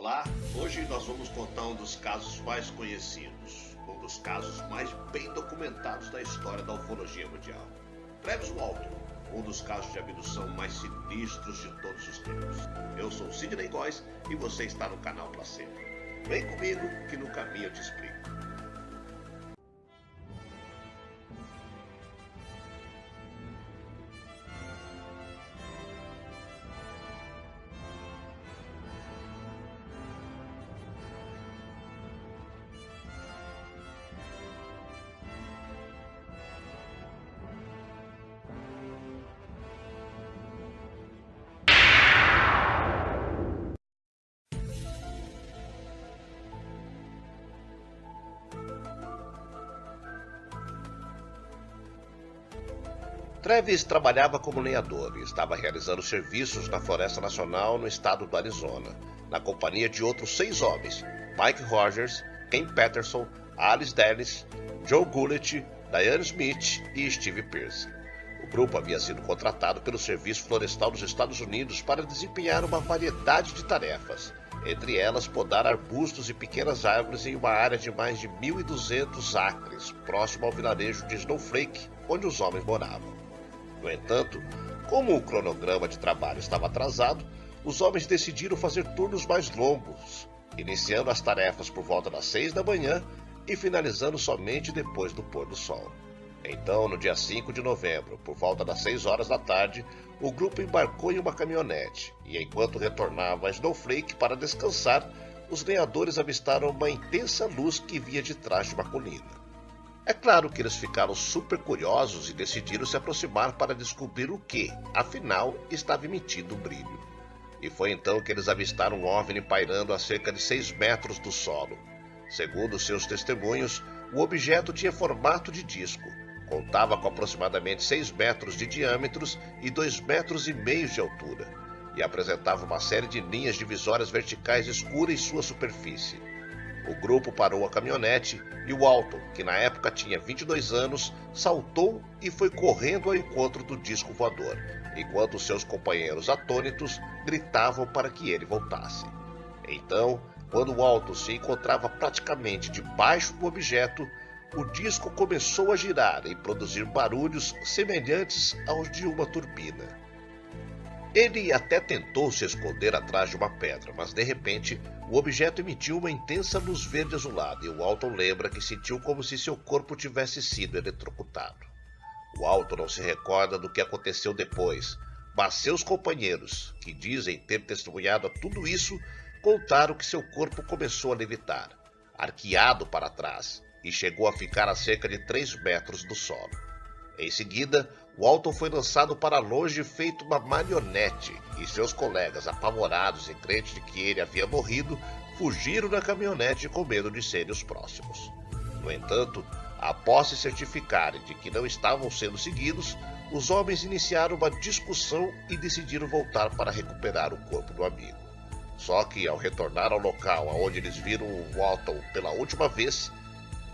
Olá, hoje nós vamos contar um dos casos mais conhecidos, um dos casos mais bem documentados da história da ufologia mundial. Travis Walton, um dos casos de abdução mais sinistros de todos os tempos. Eu sou Sidney Góes e você está no canal para sempre. Vem comigo que no caminho eu te explico. Travis trabalhava como lenhador e estava realizando serviços na Floresta Nacional no estado do Arizona, na companhia de outros 6 homens: Mike Rogers, Ken Patterson, Alice Dennis, Joe Gullett, Diane Smith e Steve Pierce. O grupo havia sido contratado pelo Serviço Florestal dos Estados Unidos para desempenhar uma variedade de tarefas, entre elas podar arbustos e pequenas árvores em uma área de mais de 1.200 acres, próximo ao vilarejo de Snowflake, onde os homens moravam. No entanto, como o cronograma de trabalho estava atrasado, os homens decidiram fazer turnos mais longos, iniciando as tarefas por volta das 6 da manhã e finalizando somente depois do pôr do sol. Então, no dia 5 de novembro, por volta das 6 horas da tarde, o grupo embarcou em uma caminhonete e, enquanto retornava a Snowflake para descansar, os lenhadores avistaram uma intensa luz que vinha de trás de uma colina. É claro que eles ficaram super curiosos e decidiram se aproximar para descobrir o que, afinal, estava emitindo o brilho. E foi então que eles avistaram um OVNI pairando a cerca de 6 metros do solo. Segundo seus testemunhos, o objeto tinha formato de disco, contava com aproximadamente 6 metros de diâmetro e 2,5 metros de altura, e apresentava uma série de linhas divisórias verticais escuras em sua superfície. O grupo parou a caminhonete e Walton, que na época tinha 22 anos, saltou e foi correndo ao encontro do disco voador, enquanto seus companheiros atônitos gritavam para que ele voltasse. Então, quando Walton se encontrava praticamente debaixo do objeto, o disco começou a girar e produzir barulhos semelhantes aos de uma turbina. Ele até tentou se esconder atrás de uma pedra, mas de repente o objeto emitiu uma intensa luz verde azulada e Walton lembra que sentiu como se seu corpo tivesse sido eletrocutado. Walton não se recorda do que aconteceu depois, mas seus companheiros, que dizem ter testemunhado a tudo isso, contaram que seu corpo começou a levitar, arqueado para trás, e chegou a ficar a cerca de 3 metros do solo. Em seguida, Walton foi lançado para longe feito uma marionete e seus colegas, apavorados e crentes de que ele havia morrido, fugiram da caminhonete com medo de serem os próximos. No entanto, após se certificarem de que não estavam sendo seguidos, os homens iniciaram uma discussão e decidiram voltar para recuperar o corpo do amigo. Só que, ao retornar ao local onde eles viram o Walton pela última vez,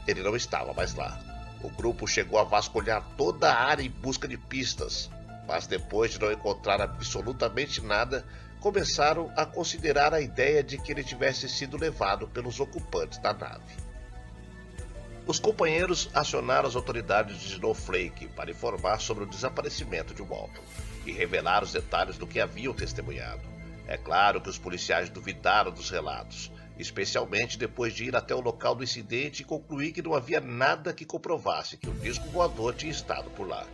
ele não estava mais lá. O grupo chegou a vasculhar toda a área em busca de pistas, mas depois de não encontrar absolutamente nada, começaram a considerar a ideia de que ele tivesse sido levado pelos ocupantes da nave. Os companheiros acionaram as autoridades de Snowflake para informar sobre o desaparecimento de Walton e revelar os detalhes do que haviam testemunhado. É claro que os policiais duvidaram dos relatos, especialmente depois de ir até o local do incidente e concluir que não havia nada que comprovasse que o disco voador tinha estado por lá.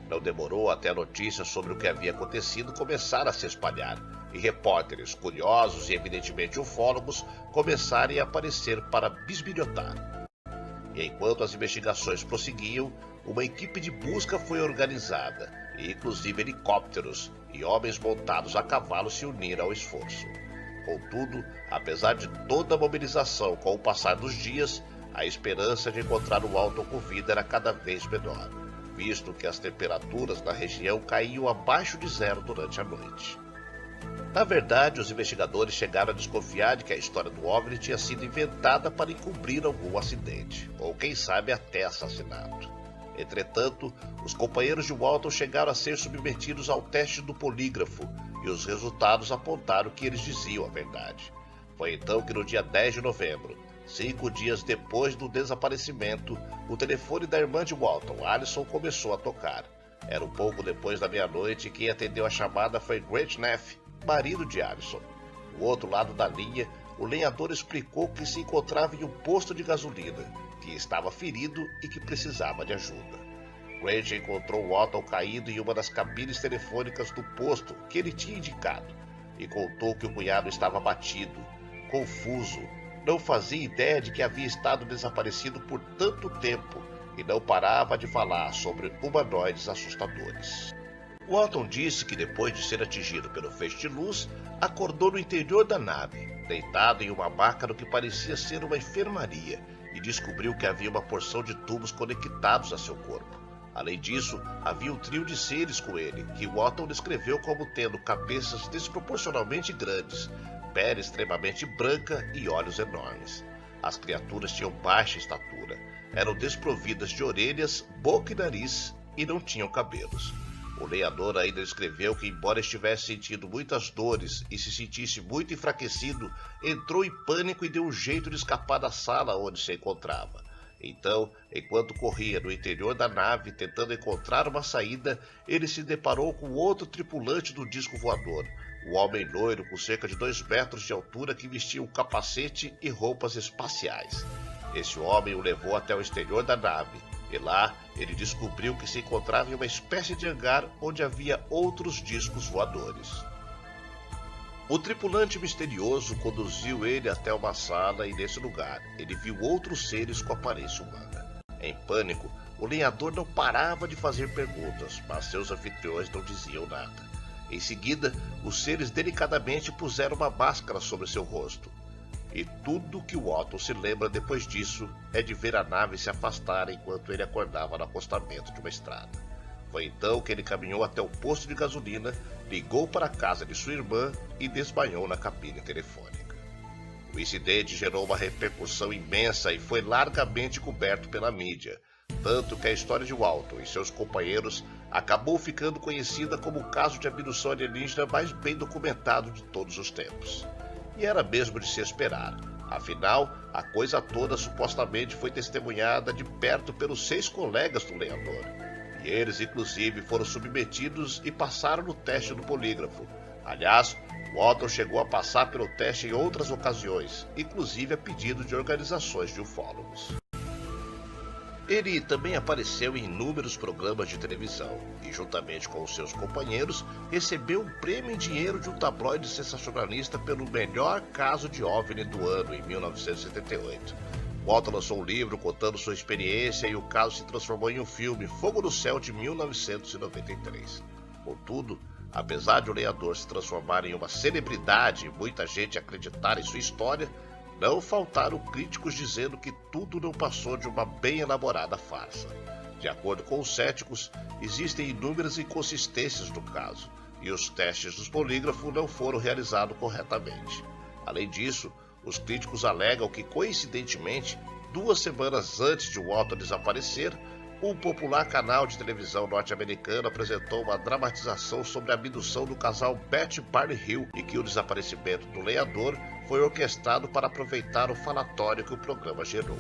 Não demorou até a notícia sobre o que havia acontecido começar a se espalhar, e repórteres, curiosos e evidentemente ufólogos, começarem a aparecer para bisbilhotar. E enquanto as investigações prosseguiam, uma equipe de busca foi organizada, e inclusive helicópteros e homens montados a cavalo se uniram ao esforço. Contudo, apesar de toda a mobilização com o passar dos dias, a esperança de encontrar o Walton com vida era cada vez menor, visto que as temperaturas na região caíam abaixo de 0 durante a noite. Na verdade, os investigadores chegaram a desconfiar de que a história do OVNI tinha sido inventada para encobrir algum acidente, ou quem sabe até assassinato. Entretanto, os companheiros de Walton chegaram a ser submetidos ao teste do polígrafo e os resultados apontaram que eles diziam a verdade. Foi então que no dia 10 de novembro, 5 dias depois do desaparecimento, o telefone da irmã de Walton, Alison, começou a tocar. Era um pouco depois da meia-noite e quem atendeu a chamada foi Grant Neff, marido de Alison. Do outro lado da linha, o lenhador explicou que se encontrava em um posto de gasolina, que estava ferido e que precisava de ajuda. Grant encontrou Walton caído em uma das cabines telefônicas do posto que ele tinha indicado e contou que o cunhado estava abatido, confuso, não fazia ideia de que havia estado desaparecido por tanto tempo e não parava de falar sobre humanoides assustadores. Walton disse que depois de ser atingido pelo feixe de luz, acordou no interior da nave, deitado em uma maca no que parecia ser uma enfermaria, e descobriu que havia uma porção de tubos conectados a seu corpo. Além disso, havia um trio de seres com ele, que Walton descreveu como tendo cabeças desproporcionalmente grandes, pele extremamente branca e olhos enormes. As criaturas tinham baixa estatura, eram desprovidas de orelhas, boca e nariz e não tinham cabelos. O lenhador ainda escreveu que, embora estivesse sentindo muitas dores e se sentisse muito enfraquecido, entrou em pânico e deu um jeito de escapar da sala onde se encontrava. Então, enquanto corria no interior da nave tentando encontrar uma saída, ele se deparou com outro tripulante do disco voador, um homem loiro com cerca de 2 metros de altura que vestia um capacete e roupas espaciais. Esse homem o levou até o exterior da nave, e lá ele descobriu que se encontrava em uma espécie de hangar onde havia outros discos voadores. O tripulante misterioso conduziu ele até uma sala e nesse lugar ele viu outros seres com aparência humana. Em pânico, o lenhador não parava de fazer perguntas, mas seus anfitriões não diziam nada. Em seguida, os seres delicadamente puseram uma máscara sobre seu rosto. E tudo que Walton se lembra depois disso é de ver a nave se afastar enquanto ele acordava no acostamento de uma estrada. Foi então que ele caminhou até o posto de gasolina, ligou para a casa de sua irmã e desmaiou na cabine telefônica. O incidente gerou uma repercussão imensa e foi largamente coberto pela mídia, tanto que a história de Walton e seus companheiros acabou ficando conhecida como o caso de abdução alienígena mais bem documentado de todos os tempos. E era mesmo de se esperar. Afinal, a coisa toda supostamente foi testemunhada de perto pelos 6 colegas do lenhador. E eles, inclusive, foram submetidos e passaram no teste do polígrafo. Aliás, Walton chegou a passar pelo teste em outras ocasiões, inclusive a pedido de organizações de ufólogos. Ele também apareceu em inúmeros programas de televisão e, juntamente com os seus companheiros, recebeu um prêmio em dinheiro de um tabloide sensacionalista pelo melhor caso de OVNI do ano, em 1978. Walton lançou um livro contando sua experiência e o caso se transformou em um filme, Fogo no Céu, de 1993. Contudo, apesar de o lenhador se transformar em uma celebridade e muita gente acreditar em sua história, não faltaram críticos dizendo que tudo não passou de uma bem elaborada farsa. De acordo com os céticos, existem inúmeras inconsistências no caso, e os testes dos polígrafos não foram realizados corretamente. Além disso, os críticos alegam que, coincidentemente, 2 semanas antes de Walton desaparecer, um popular canal de televisão norte-americano apresentou uma dramatização sobre a abdução do casal Beth e Barney Hill e que o desaparecimento do lenhador foi orquestrado para aproveitar o falatório que o programa gerou.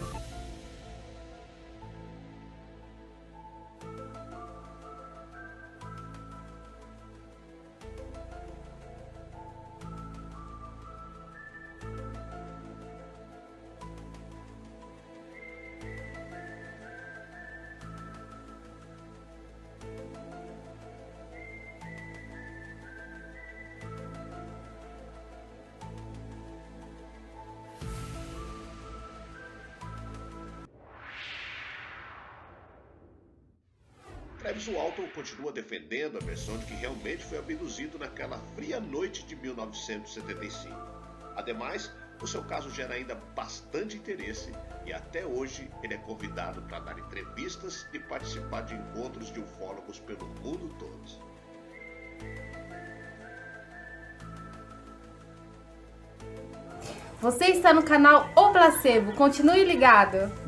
Travis Walton continua defendendo a versão de que realmente foi abduzido naquela fria noite de 1975. Ademais, o seu caso gera ainda bastante interesse e até hoje ele é convidado para dar entrevistas e participar de encontros de ufólogos pelo mundo todo. Você está no canal O Placebo, continue ligado!